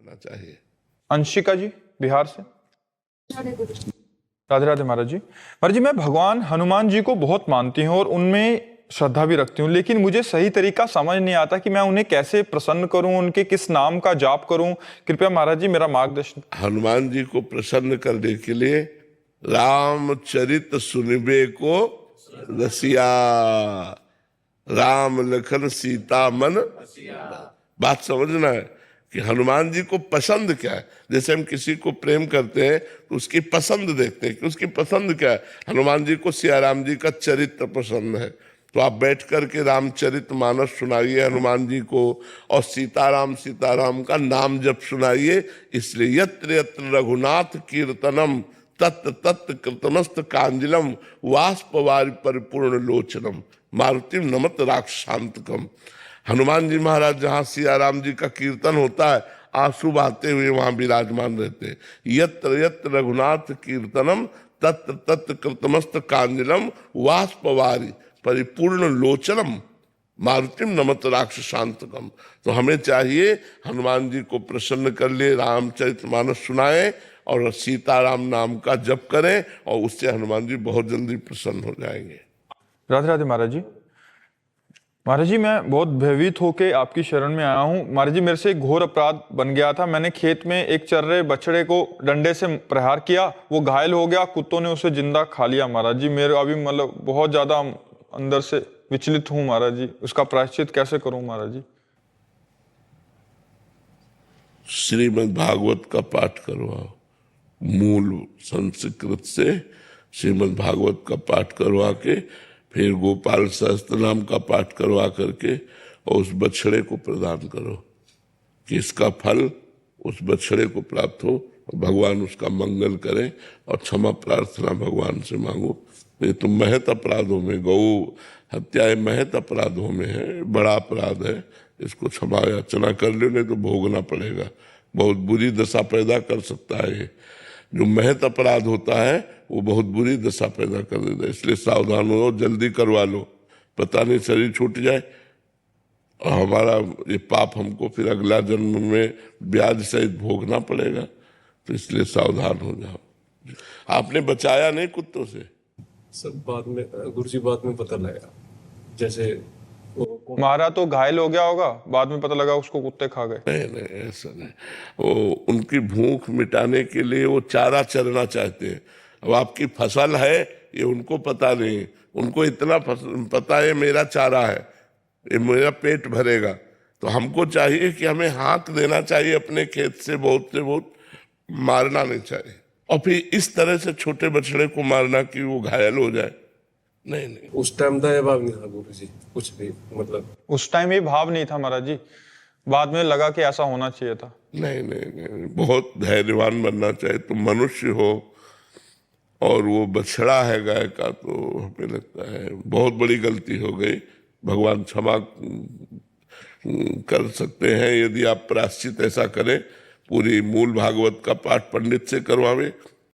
करना चाहिए। अंशिका जी बिहार से। राधे राधे महाराज जी। महाराज जी, मैं भगवान हनुमान जी को बहुत मानती हूँ और उनमें श्रद्धा भी रखती हूँ, लेकिन मुझे सही तरीका समझ नहीं आता कि मैं उन्हें कैसे प्रसन्न करूं, उनके किस नाम का जाप करूं। कृपया महाराज जी मेरा मार्गदर्शन। हनुमान जी को प्रसन्न करने के लिए रामचरित सुनिबे को रसिया, राम लखन सीता मन। बात समझना है कि हनुमान जी को पसंद क्या है। जैसे हम किसी को प्रेम करते हैं तो उसकी पसंद देखते हैं कि उसकी पसंद क्या है। हनुमान जी को सिया राम जी का चरित्र पसंद है, तो आप बैठ करके रामचरित मानस सुनाइए हनुमान जी को, और सीताराम का नाम जप सुनाइए। इसलिए यत्र यत्र रघुनाथ कीर्तनम तत्र तत्र कृतमस्त कांजलम वाष्पवारि परिपूर्ण लोचनम मारुतिम नमत राक्षसांतकम। हनुमान जी महाराज जहाँ सिया राम जी का कीर्तन होता है, आंसू बहाते हुए वहां विराजमान रहते हैं। यत्र यत्र रघुनाथ कीर्तनम तत्र तत्र कृतमस्त कांजलम वाष्पवारि परिपूर्ण लोचनम मारुतिम नमत राक्षसांतकम। तो हमें चाहिए हनुमान जी को प्रसन्न कर लिए, रामचरितमानस सुनाएं और सीताराम नाम का जप करें, और उससे हनुमान जी बहुत जल्दी प्रसन्न हो जाएंगे। राधे राधे महाराज जी। महाराज जी, मैं बहुत भयभीत होके आपकी शरण में आया हूँ। महाराज जी, मेरे से एक घोर अपराध बन गया था। मैंने खेत में एक चर रहे बछड़े को डंडे से प्रहार किया, वो घायल हो गया, कुत्तों ने उसे जिंदा खा लिया। महाराज जी, मेरे अभी मतलब बहुत ज्यादा अंदर से विचलित हूँ महाराज जी। उसका प्रायश्चित कैसे करूँ महाराज जी? श्रीमद् भागवत का पाठ करवाओ, मूल संस्कृत से श्रीमद् भागवत का पाठ करवा के फिर गोपाल सहस्त्र नाम का पाठ करवा करके और उस बछड़े को प्रदान करो कि इसका फल उस बछड़े को प्राप्त हो, भगवान उसका मंगल करें, और क्षमा प्रार्थना भगवान से मांगो। ये तो महत अपराधों में, गौ हत्या महत अपराधों में है, बड़ा अपराध है। इसको क्षमा याचना कर लो, नहीं तो भोगना पड़ेगा। बहुत बुरी दशा पैदा कर सकता है ये। जो महत अपराध होता है वो बहुत बुरी दशा पैदा कर देता है। इसलिए सावधान हो, जल्दी करवा लो, पता नहीं शरीर छूट जाए और हमारा ये पाप हमको फिर अगला जन्म में ब्याज सहित भोगना पड़ेगा। तो इसलिए सावधान हो जाओ। आपने बचाया नहीं कुत्तों से? सब बाद में गुरुजी बाद में पता लगा, जैसे मारा तो घायल हो गया होगा, बाद में पता लगा उसको कुत्ते खा गए। नहीं ऐसा नहीं। वो उनकी भूख मिटाने के लिए वो चारा चरना चाहते हैं। अब आपकी फसल है ये उनको पता नहीं, उनको इतना पता है मेरा चारा है, ये मेरा पेट भरेगा। तो हमको चाहिए कि हमें हाँक देना चाहिए अपने खेत से, बहुत मारना नहीं चाहिए। और फिर इस तरह से छोटे बछड़े को मारना कि वो घायल हो जाए, नहीं। उस टाइम दया भाव नहीं था गुरुजी, कुछ भी मतलब उस टाइम ये भाव नहीं था महाराज जी, बाद में लगा कि ऐसा होना चाहिए था। नहीं, बहुत धैर्यवान बनना चाहिए। तुम मनुष्य हो और वो बछड़ा है गाय का, तो हमें लगता है बहुत बड़ी गलती हो गई। भगवान क्षमा कर सकते हैं यदि आप प्रायश्चित ऐसा करें। पूरी मूल भागवत का पाठ पंडित से करवावे,